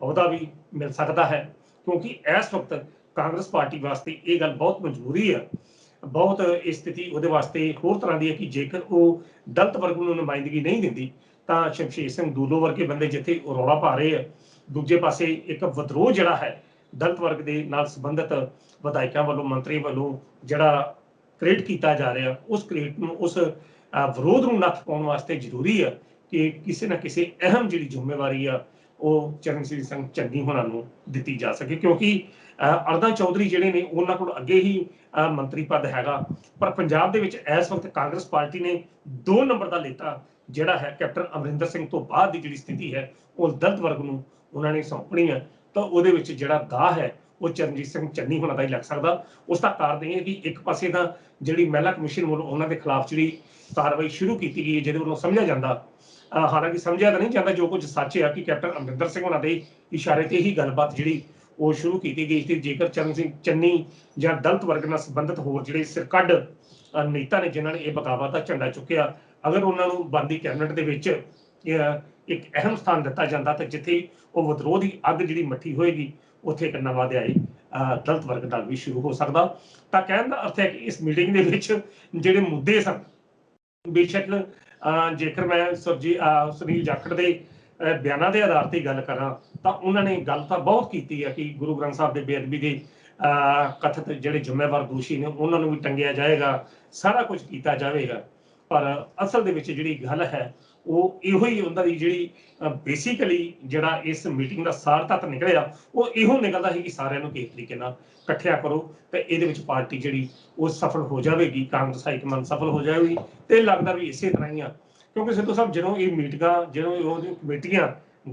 ਅਹੁਦਾ ਵੀ ਮਿਲ ਸਕਦਾ ਹੈ, ਕਿਉਂਕਿ ਇਸ ਵਕਤ ਕਾਂਗਰਸ ਪਾਰਟੀ ਵਾਸਤੇ ਇਹ ਗੱਲ ਬਹੁਤ ਮਜਬੂਰੀ ਹੈ, ਬਹੁਤ ਇਹ ਸਥਿਤੀ ਉਹਦੇ ਵਾਸਤੇ ਹੋਰ ਤਰ੍ਹਾਂ ਦੀ ਹੈ ਕਿ ਜੇਕਰ ਉਹ ਦਲਿਤ ਵਰਗ ਨੂੰ ਨੁਮਾਇੰਦਗੀ ਨਹੀਂ ਦਿੰਦੀ ਤਾਂ ਸ਼ਮਸ਼ੇਰ ਸਿੰਘ ਦੂਲੋ ਵਰਗੇ ਬੰਦੇ ਜਿੱਥੇ ਰੌਲਾ ਪਾ ਰਹੇ ਆ, ਦੂਜੇ ਪਾਸੇ ਇੱਕ ਵਿਦਰੋਹ ਜਿਹੜਾ ਹੈ ਦਲਿਤ ਵਰਗ ਦੇ ਨਾਲ ਸੰਬੰਧਿਤ ਵਿਧਾਇਕਾਂ ਵੱਲੋਂ ਮੰਤਰੀ ਵੱਲੋਂ ਜਿਹੜਾ ਕ੍ਰੀਏਟ ਕੀਤਾ ਜਾ ਰਿਹਾ, ਉਸ ਕ੍ਰੀਏਟ ਨੂੰ ਉਸ ਵਿਰੋਧ ਨੂੰ ਨੱਥ ਪਾਉਣ ਵਾਸਤੇ ਜ਼ਰੂਰੀ ਹੈ ਕਿ ਕਿਸੇ ਨਾ ਕਿਸੇ ਅਹਿਮ ਜਿਹੜੀ ਜ਼ਿੰਮੇਵਾਰੀ ਆ ਉਹ ਚਰਨਜੀਤ ਸਿੰਘ ਚੰਨੀ ਹੋਣਾ ਨੂੰ ਦਿੱਤੀ ਜਾ ਸਕੇ, ਕਿਉਂਕਿ ਅਰਦਾ ਚੌਧਰੀ ਜਿਹੜੇ ਨੇ ਉਹਨਾਂ ਕੋਲ ਅੱਗੇ ਹੀ ਮੰਤਰੀ ਪਦ ਹੈਗਾ। ਪਰ ਪੰਜਾਬ ਦੇ ਵਿੱਚ ਇਸ ਵਕਤ ਕਾਂਗਰਸ ਪਾਰਟੀ ਨੇ 2 ਨੰਬਰ ਦਾ ਨੇਤਾ ਜਿਹੜਾ ਹੈ ਕੈਪਟਨ ਅਮਰਿੰਦਰ ਸਿੰਘ ਤੋਂ ਬਾਅਦ ਦੀ ਜਿਹੜੀ ਸਥਿਤੀ ਹੈ ਉਹ ਦਲਿਤ ਵਰਗ ਨੂੰ ਉਹਨਾਂ ਨੇ ਸੌਂਪਣੀ ਹੈ, ਤਾਂ ਉਹਦੇ ਵਿੱਚ ਜਿਹੜਾ ਦਾਅ ਹੈ ਉਹ ਚਰਨਜੀਤ ਸਿੰਘ ਚੰਨੀ ਹੋਣਾ ਦਾ ਹੀ ਲੱਗ ਸਕਦਾ। ਉਸ ਦਾ ਕਾਰਨ ਇਹ ਹੈ ਕਿ ਇੱਕ ਪਾਸੇ ਤਾਂ ਜਿਹੜੀ ਮਹਿਲਾ ਕਮਿਸ਼ਨ ਵੱਲੋਂ ਉਹਨਾਂ ਦੇ ਖਿਲਾਫ ਜਿਹੜੀ ਕਾਰਵਾਈ ਸ਼ੁਰੂ ਕੀਤੀ ਗਈ ਹੈ, ਜਿਹਦੇ ਵੱਲੋਂ ਸਮਝਿਆ ਜਾਂਦਾ, ਹਾਲਾਂਕਿ ਸਮਝਿਆ ਤਾਂ ਨਹੀਂ ਜਾਂਦਾ ਜੋ ਕੁਝ ਸੱਚ ਹੈ ਕਿ ਕੈਪਟਨ ਅਮਰਿੰਦਰ ਸਿੰਘ ਹੋਣਾ ਦੇ ਇਸ਼ਾਰੇ ਤੇ ਹੀ ਗੱਲਬਾਤ ਜਿਹੜੀ ਉਹ ਸ਼ੁਰੂ ਕੀਤੀ ਗਈ ਸੀ। ਜੇਕਰ ਚਰਨ ਸਿੰਘ ਚੰਨੀ ਜਾਂ ਦਲਿਤ ਵਰਗ ਨਾਲ ਸੰਬੰਧਿਤ ਹੋਰ ਜਿਹੜੇ ਸਿਰਕੱਢ ਨੇਤਾ ਨੇ ਜਿਨ੍ਹਾਂ ਨੇ ਇਹ ਬਗਾਵਤ ਦਾ ਝੰਡਾ ਚੁੱਕਿਆ, ਅਗਰ ਉਹਨਾਂ ਨੂੰ ਬਣਦੀ ਕੈਬਨਿਟ ਦੇ ਵਿੱਚ ਇੱਕ ਅਹਿਮ ਸਥਾਨ ਦਿੱਤਾ ਜਾਂਦਾ ਤਾਂ ਜਿੱਥੇ ਉਹ ਵਿਦਰੋਹ ਦੀ ਅੱਗ ਜਿਹੜੀ ਮੱਠੀ ਹੋਏਗੀ ਉੱਥੇ ਇੱਕ ਨਵਾਂ ਅਧਿਆਇ ਦਲਿਤ ਵਰਗ ਨਾਲ ਵੀ ਸ਼ੁਰੂ ਹੋ ਸਕਦਾ। ਤਾਂ ਕਹਿਣ ਦਾ ਅਰਥ ਹੈ ਕਿ ਇਸ ਮੀਟਿੰਗ ਦੇ ਵਿੱਚ ਜਿਹੜੇ ਮੁੱਦੇ ਸਨ, ਬੇਸ਼ੱਕ ਜੇਕਰ ਮੈਂ ਸੁਨੀਲ ਜਾਖੜ ਦੇ ਬਿਆਨਾਂ ਦੇ ਆਧਾਰ ਤੇ ਗੱਲ ਕਰਾਂ ਤਾਂ ਉਹਨਾਂ ਨੇ ਗੱਲ ਤਾਂ ਬਹੁਤ ਕੀਤੀ ਹੈ ਕਿ ਗੁਰੂ ਗ੍ਰੰਥ ਸਾਹਿਬ ਦੇ ਬੇਅਦਬੀ ਦੇ ਕਥਿਤ ਜਿਹੜੇ ਜ਼ਿੰਮੇਵਾਰ ਦੋਸ਼ੀ ਨੇ ਉਹਨਾਂ ਨੂੰ ਵੀ ਟੰਗਿਆ ਜਾਏਗਾ, ਸਾਰਾ ਕੁਝ ਕੀਤਾ ਜਾਵੇਗਾ। ਪਰ ਅਸਲ ਦੇ ਵਿੱਚ ਜਿਹੜੀ ਗੱਲ ਹੈ ਉਹ ਇਹੋ ਹੀ ਉਹਨਾਂ ਦੀ ਜਿਹੜੀ ਬੇਸਿਕਲੀ ਜਿਹੜਾ ਇਸ ਮੀਟਿੰਗ ਦਾ ਸਾਰ ਤੱਤ ਨਿਕਲਿਆ ਉਹ ਇਹੋ ਨਿਕਲਦਾ ਹੈ ਕਿ ਸਾਰਿਆਂ ਨੂੰ ਕਿਸ ਤਰੀਕੇ ਨਾਲ ਇਕੱਠਿਆ ਕਰੋ ਤੇ ਇਹਦੇ ਵਿੱਚ ਪਾਰਟੀ ਜਿਹੜੀ ਉਹ ਸਫਲ ਹੋ ਜਾਵੇਗੀ, ਕਾਂਗਰਸ ਹਾਈਕਮਾਨ ਸਫਲ ਹੋ ਜਾਵੇਗੀ। ਤੇ ਲੱਗਦਾ ਵੀ ਇਸੇ ਤਰ੍ਹਾਂ ਹੀ ਆ ਕਿਉਂਕਿ ਸਿੱਧੂ ਸਾਹਿਬ ਜਦੋਂ ਇਹ ਮੀਟਿੰਗਾਂ ਜਦੋਂ ਕਮੇਟੀਆਂ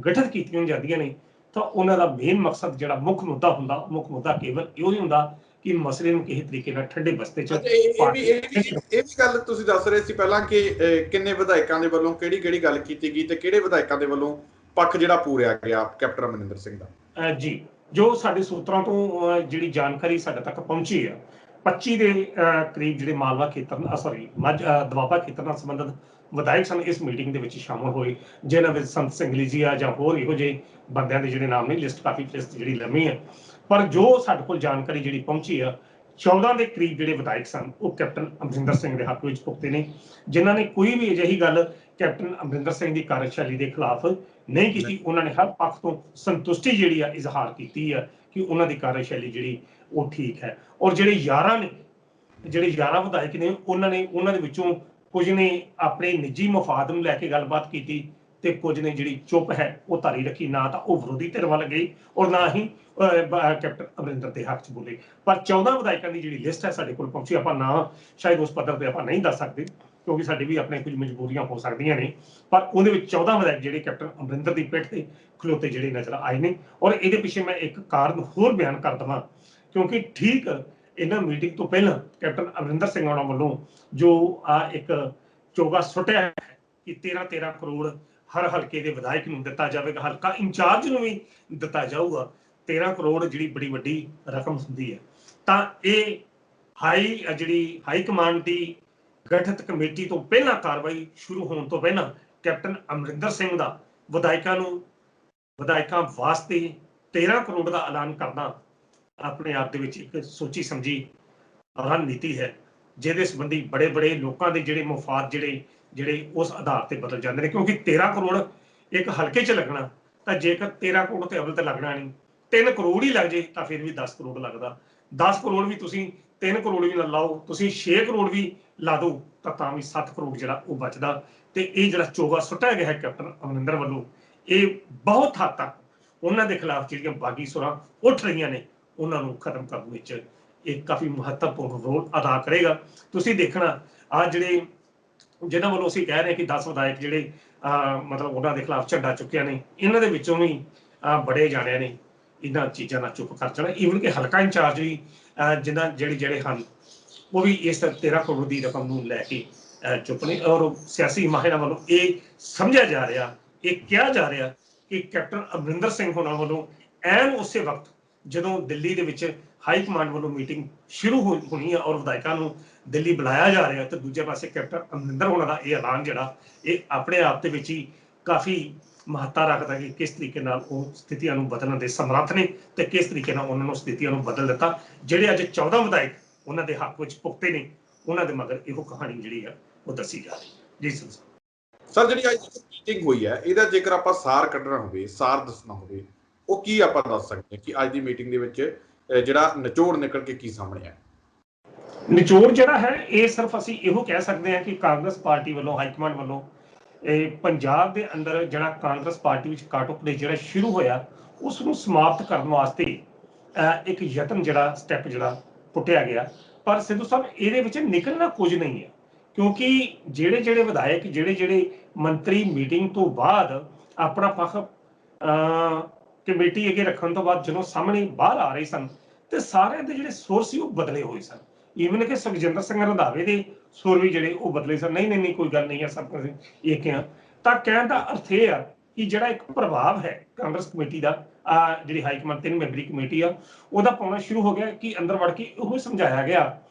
ਗਠਿਤ ਕੀਤੀਆਂ ਜਾਂਦੀਆਂ ਨੇ ਤਾਂ ਉਹਨਾਂ ਦਾ ਮੇਨ ਮਕਸਦ ਜਿਹੜਾ ਮੁੱਖ ਮੁੱਦਾ ਕੇਵਲ ਇਹੋ ਹੀ ਹੁੰਦਾ ਕਿ ਮਸਲੇ ਨੂੰ ਕਿਸੇ ਤਰੀਕੇ ਨਾਲ ਠੰਡੇ ਬਸਤੇ ਚ ਇਹ ਵੀ ਗੱਲ ਤੁਸੀਂ ਦੱਸ ਰਹੇ ਸੀ ਪਹਿਲਾਂ ਕਿ ਕਿੰਨੇ ਵਿਧਾਇਕਾਂ ਦੇ ਵੱਲੋਂ ਕਿਹੜੀ ਗੱਲ ਕੀਤੀ ਗਈ ਤੇ ਕਿਹੜੇ ਵਿਧਾਇਕਾਂ ਦੇ ਵੱਲੋਂ ਪੱਖ ਜਿਹੜਾ ਪੂਰਿਆ ਗਿਆ ਕੈਪਟਨ ਅਮਰਿੰਦਰ ਸਿੰਘ ਦਾ। ਜੀ ਜੋ ਸਾਡੇ ਸੂਤਰਾਂ ਤੋਂ ਜਿਹੜੀ ਜਾਣਕਾਰੀ ਸਾਡੇ ਤੱਕ ਪਹੁੰਚੀ ਆ 25 ਦੇ ਕਰੀਬ ਜਿਹੜੇ ਮਾਲਵਾ ਖੇਤਰ ਦੁਆਬਾ ਖੇਤਰ ਨਾਲ ਸੰਬੰਧਿਤ ਵਿਧਾਇਕ ਸਨ ਇਸ ਮੀਟਿੰਗ ਦੇ ਵਿੱਚ ਸ਼ਾਮਲ ਹੋਏ, ਜਿਨ੍ਹਾਂ ਵਿੱਚ ਸੰਤ ਸਿੰਘਲੀ ਆ ਜਾਂ ਹੋਰ ਇਹੋ ਜਿਹੇ ਬੰਦਿਆਂ ਦੇ ਜਿਹੜੇ ਨਾਮ ਨੇ। ਕਾਫੀ ਲਿਸਟ ਜਿਹੜੀ ਲੰਮੀ ਹੈ, ਪਰ ਜੋ ਸਾਡੇ ਕੋਲ ਜਾਣਕਾਰੀ ਜਿਹੜੀ ਪਹੁੰਚੀ ਆ 14 ਦੇ ਕਰੀਬ ਜਿਹੜੇ ਵਿਧਾਇਕ ਸਨ ਉਹ ਕੈਪਟਨ ਅਮਰਿੰਦਰ ਸਿੰਘ ਦੇ ਹੱਕ ਵਿੱਚ ਪੁਖਤੇ ਨੇ, ਜਿਨ੍ਹਾਂ ਨੇ ਕੋਈ ਵੀ ਅਜਿਹੀ ਗੱਲ ਕੈਪਟਨ ਅਮਰਿੰਦਰ ਸਿੰਘ ਦੀ ਕਾਰਜਸ਼ੈਲੀ ਦੇ ਖਿਲਾਫ ਨਹੀਂ ਕੀਤੀ। ਉਹਨਾਂ ਨੇ ਹਰ ਪੱਖ ਤੋਂ ਸੰਤੁਸ਼ਟੀ ਜਿਹੜੀ ਆ ਇਜ਼ਹਾਰ ਕੀਤੀ ਆ ਕਿ ਉਹਨਾਂ ਦੀ ਕਾਰਜਸ਼ੈਲੀ ਜਿਹੜੀ ਉਹ ਠੀਕ ਹੈ। ਔਰ ਜਿਹੜੇ 11 ਵਿਧਾਇਕ ਨੇ ਉਹਨਾਂ ਦੇ ਵਿੱਚੋਂ ਕੁਝ ਨੇ ਆਪਣੇ ਨਿੱਜੀ ਮਫਾਦ ਨੂੰ ਲੈ ਕੇ ਗੱਲਬਾਤ ਕੀਤੀ ਤੇ ਕੁਝ ਨੇ ਜਿਹੜੀ ਚੁੱਪ ਹੈ ਉਹ ਧਾਰੀ ਰੱਖੀ, ਨਾ ਤਾਂ ਉਹ ਵਿਰੋਧੀ ਧਿਰ ਵੱਲ ਗਈ ਔਰ ਨਾ ਹੀ ਕੈਪਟਨ ਅਮਰਿੰਦਰ ਦੇ ਹੱਕ 'ਚ ਬੋਲੇ। ਪਰ 14 ਵਿਧਾਇਕਾਂ ਦੀ ਜਿਹੜੀ ਲਿਸਟ ਹੈ ਸਾਡੇ ਕੋਲ ਪਹੁੰਚੀ, ਆਪਾਂ ਨਾ ਸ਼ਾਇਦ ਉਸ ਪੱਧਰ ਤੇ ਆਪਾਂ ਨਹੀਂ ਦੱਸ ਸਕਦੇ ਕਿਉਂਕਿ ਸਾਡੇ ਵੀ ਆਪਣੇ ਕੁਝ ਮਜਬੂਰੀਆਂ ਹੋ ਸਕਦੀਆਂ ਨੇ, ਪਰ ਉਹਦੇ ਵਿੱਚ 14 ਵਿਧਾਇਕ ਜਿਹੜੇ ਕੈਪਟਨ ਅਮਰਿੰਦਰ ਦੀ ਪਿੱਠ ਤੇ ਖਲੋਤੇ ਜਿਹੜੇ ਨਜ਼ਰ ਆਏ ਨੇ। ਔਰ ਇਹਦੇ ਪਿੱਛੇ ਮੈਂ ਇੱਕ ਕਾਰਨ ਹੋਰ ਬਿਆਨ ਕਰ ਦਵਾਂ, ਕਿਉਂਕਿ ਠੀਕ ਇਹਨਾਂ ਮੀਟਿੰਗ ਤੋਂ ਪਹਿਲਾਂ ਕੈਪਟਨ ਅਮਰਿੰਦਰ ਸਿੰਘ ਹੋਣਾ ਵੱਲੋਂ ਜੋ ਇੱਕ ਚੋਗਾ ਸੁੱਟਿਆ ਹੈ ਕਿ 13 ਕਰੋੜ ਹਰ ਹਲਕੇ ਦੇ ਵਿਧਾਇਕ ਨੂੰ ਦਿੱਤਾ ਜਾਵੇਗਾ, ਹਲਕਾ ਇੰਚਾਰਜ ਨੂੰ ਵੀ ਦਿੱਤਾ ਜਾਊਗਾ। 13 ਕਰੋੜ ਜਿਹੜੀ ਬੜੀ ਵੱਡੀ ਰਕਮ ਹੁੰਦੀ ਹੈ। ਤਾਂ ਇਹ ਹਾਈ ਕਮਾਂਡ ਦੀ ਗਠਿਤ ਕਮੇਟੀ ਤੋਂ ਪਹਿਲਾਂ ਕਾਰਵਾਈ ਸ਼ੁਰੂ ਹੋਣ ਤੋਂ ਪਹਿਲਾਂ ਕੈਪਟਨ ਅਮਰਿੰਦਰ ਸਿੰਘ ਦਾ ਵਿਧਾਇਕਾਂ ਵਾਸਤੇ 13 ਕਰੋੜ ਦਾ ਐਲਾਨ ਕਰਨਾ ਆਪਣੇ ਆਪ ਦੇ ਵਿੱਚ ਇੱਕ ਸੋਚੀ ਸਮਝੀ ਰਣਨੀਤੀ ਹੈ, ਜਿਹਦੇ ਸੰਬੰਧੀ ਬੜੇ ਲੋਕਾਂ ਦੇ ਜਿਹੜੇ ਮਫਾਦ ਜਿਹੜੇ ਉਸ ਆਧਾਰ ਤੇ ਬਦਲ ਜਾਂਦੇ ਨੇ। ਕਿਉਂਕਿ 13 ਕਰੋੜ ਇੱਕ ਹਲਕੇ 'ਚ ਲੱਗਣਾ, ਤਾਂ ਜੇਕਰ 13 ਕਰੋੜ ਤੇ ਅਵਲ ਤੇ ਲੱਗਣਾ ਨਹੀਂ, 3 ਕਰੋੜ ਹੀ ਲੱਗ ਜੇ ਤਾਂ ਫਿਰ ਵੀ 10 ਕਰੋੜ ਲੱਗਦਾ। 10 ਕਰੋੜ ਵੀ ਤੁਸੀਂ 3 ਕਰੋੜ ਵੀ ਲਾਓ, ਤੁਸੀਂ 6 ਕਰੋੜ ਵੀ ਲਾ ਦਿਓ ਤਾਂ ਵੀ 7 ਕਰੋੜ ਜਿਹੜਾ ਉਹ ਬਚਦਾ। ਤੇ ਇਹ ਜਿਹੜਾ ਚੋਗਾ ਸੁੱਟਿਆ ਗਿਆ ਹੈ ਕੈਪਟਨ ਅਮਰਿੰਦਰ ਵੱਲੋਂ, ਇਹ ਬਹੁਤ ਹੱਦ ਤੱਕ ਉਹਨਾਂ ਦੇ ਖਿਲਾਫ ਜਿਹੜੀਆਂ ਬਾਗੀ ਸੁਰਾਂ ਉੱਠ ਰਹੀਆਂ ਨੇ ਉਹਨਾਂ ਨੂੰ ਖਤਮ ਕਰਨ ਵਿੱਚ ਇਹ ਕਾਫੀ ਮਹੱਤਵਪੂਰਨ ਰੋਲ ਅਦਾ ਕਰੇਗਾ। ਤੁਸੀਂ ਦੇਖਣਾ ਜਿਹਨਾਂ ਵੱਲੋਂ ਅਸੀਂ ਕਹਿ ਰਹੇ ਕਿ 10 ਵਿਧਾਇਕ ਜਿਹੜੇ ਮਤਲਬ ਉਹਨਾਂ ਦੇ ਖਿਲਾਫ ਝੰਡਾ ਚੁੱਕਿਆ ਨੇ, ਇਹਨਾਂ ਦੇ ਵਿੱਚੋਂ ਵੀ ਬੜੇ ਜਾਣਿਆਂ ਨੇ ਇਹਨਾਂ ਚੀਜ਼ਾਂ ਨਾਲ ਚੁੱਪ ਕਰ ਜਾਣਾ। ਈਵਨ ਕਿ ਹਲਕਾ ਇੰਚਾਰਜ ਵੀ ਜਿਹੜੇ ਹਨ ਉਹ ਵੀ ਇਸ 13 ਕਰੋੜ ਦੀ ਰਕਮ ਨੂੰ ਲੈ ਕੇ ਚੁੱਪ ਨੇ। ਔਰ ਸਿਆਸੀ ਮਾਹਿਰਾਂ ਵੱਲੋਂ ਇਹ ਸਮਝਿਆ ਜਾ ਰਿਹਾ, ਇਹ ਕਿਹਾ ਜਾ ਰਿਹਾ ਕਿ ਕੈਪਟਨ ਅਮਰਿੰਦਰ ਸਿੰਘ ਹੋਣਾ ਵੱਲੋਂ ਐਨ ਉਸੇ ਵਕਤ ਜਦੋਂ ਦਿੱਲੀ ਦੇ ਵਿੱਚ ਹਾਈ ਕਮਾਂਡ ਵੱਲੋਂ ਮੀਟਿੰਗ ਸ਼ੁਰੂ ਹੋਣੀ ਹੈ ਔਰ ਵਿਧਾਇਕਾਂ ਨੂੰ ਦਿੱਲੀ ਬੁਲਾਇਆ ਜਾ ਰਿਹਾ, ਤੇ ਦੂਜੇ ਪਾਸੇ ਕੈਪਟਨ ਅਮਰਿੰਦਰ ਹੋਣਾ ਦਾ ਇਹ ਐਲਾਨ ਜਿਹੜਾ ਇਹ ਆਪਣੇ ਆਪ ਦੇ ਵਿੱਚ ਹੀ ਕਾਫੀ ਮਹੱਤਤਾ ਰੱਖਦਾ ਕਿ ਕਿਸ ਤਰੀਕੇ ਨਾਲ ਉਹ ਸਥਿਤੀਆਂ ਨੂੰ ਬਦਲਣ ਦੇ ਸਮਰੱਥ ਨੇ ਤੇ ਕਿਸ ਤਰੀਕੇ ਨਾਲ ਉਹਨਾਂ ਨੂੰ ਸਥਿਤੀਆਂ ਨੂੰ ਬਦਲ ਦਿੱਤਾ। ਜਿਹੜੇ ਅੱਜ 14 ਵਿਧਾਇਕ ਉਹਨਾਂ ਦੇ ਹੱਕ ਵਿੱਚ ਪੁਖਤੇ ਨੇ, ਉਹਨਾਂ ਦੇ ਮਗਰ ਇਹੋ ਕਹਾਣੀ ਜਿਹੜੀ ਆ ਉਹ ਦੱਸੀ ਜਾ ਰਹੀ। ਜੀ ਸਰ, ਜਿਹੜੀ ਅੱਜ ਮੀਟਿੰਗ ਹੋਈ ਹੈ ਇਹਦਾ ਜੇਕਰ ਆਪਾਂ ਸਾਰ ਕੱਢਣਾ ਹੋਵੇ, ਸਾਰ ਦੱਸਣਾ ਹੋਵੇ, ਉਹ ਕੀ ਆਪਾਂ ਦੱਸ ਸਕਦੇ ਹਾਂ ਕਿ ਅੱਜ ਦੀ ਮੀਟਿੰਗ ਦੇ ਵਿੱਚ ਜਿਹੜਾ ਨਿਚੋੜ ਨਿਕਲ ਕੇ ਕੀ ਸਾਹਮਣੇ ਆਇਆ? ਨਿਚੋੜ ਜਿਹੜਾ ਹੈ ਇਹ ਸਿਰਫ ਅਸੀਂ ਇਹੋ ਕਹਿ ਸਕਦੇ ਹਾਂ ਕਿ ਕਾਂਗਰਸ ਪਾਰਟੀ ਵੱਲੋਂ ਹਾਈਕਮਾਂਡ ਵੱਲੋਂ ਪੰਜਾਬ ਦੇ ਅੰਦਰ ਜਿਹੜਾ ਕਾਂਗਰਸ ਪਾਰਟੀ ਵਿੱਚ ਕਾਟੋ-ਕਲੇਸ਼ ਜਿਹੜਾ ਸ਼ੁਰੂ ਹੋਇਆ ਉਸ ਨੂੰ ਸਮਾਪਤ ਕਰਨ ਵਾਸਤੇ ਇੱਕ ਯਤਨ ਸਟੈਪ ਪੁੱਟਿਆ ਗਿਆ। ਪਰ ਸਿੱਧੂ ਸਾਹਿਬ ਇਹਦੇ ਵਿੱਚ ਨਿਕਲਣਾ ਕੁਝ ਨਹੀਂ ਹੈ, ਕਿਉਂਕਿ ਜਿਹੜੇ ਵਿਧਾਇਕ ਜਿਹੜੇ ਮੰਤਰੀ ਮੀਟਿੰਗ ਤੋਂ ਬਾਅਦ ਆਪਣਾ ਪੱਖ ਕਮੇਟੀ ਅੱਗੇ ਰੱਖਣ ਤੋਂ ਬਾਅਦ ਜਦੋਂ ਸਾਹਮਣੇ ਬਾਹਰ ਆ ਰਹੇ ਸਨ ਤੇ ਸਾਰਿਆਂ ਦੇ ਜਿਹੜੇ ਸੁਰ ਸੀ ਉਹ ਬਦਲੇ ਹੋਏ ਸਨ। ਈਵਨ ਕਿ ਸੁਖਜਿੰਦਰ ਸਿੰਘ ਰੰਧਾਵੇ ਦੇ ਸੁਰ ਵੀ ਜਿਹੜੇ ਉਹ ਬਦਲੇ ਸਨ। ਨਹੀਂ ਕੋਈ ਗੱਲ ਨਹੀਂ ਹੈ, ਸਭ ਕੁਝ ਇਹ ਕਿਹਾ। ਤਾਂ ਕਹਿਣ ਦਾ ਅਰਥ ਇਹ ਆ ਕਿ ਜਿਹੜਾ ਇੱਕ ਪ੍ਰਭਾਵ ਹੈ ਕਾਂਗਰਸ ਕਮੇਟੀ ਦਾ, ਜਿਹੜੀ ਹਾਈ ਕਮਾਂਡ 3 ਮੈਂਬਰੀ ਕਮੇਟੀ ਆ, ਉਹਦਾ ਪਾਉਣਾ ਸ਼ੁਰੂ ਹੋ ਗਿਆ ਕਿ ਅੰਦਰ ਵੜ ਕੇ ਉਹ ਸਮਝਾਇਆ ਗਿਆ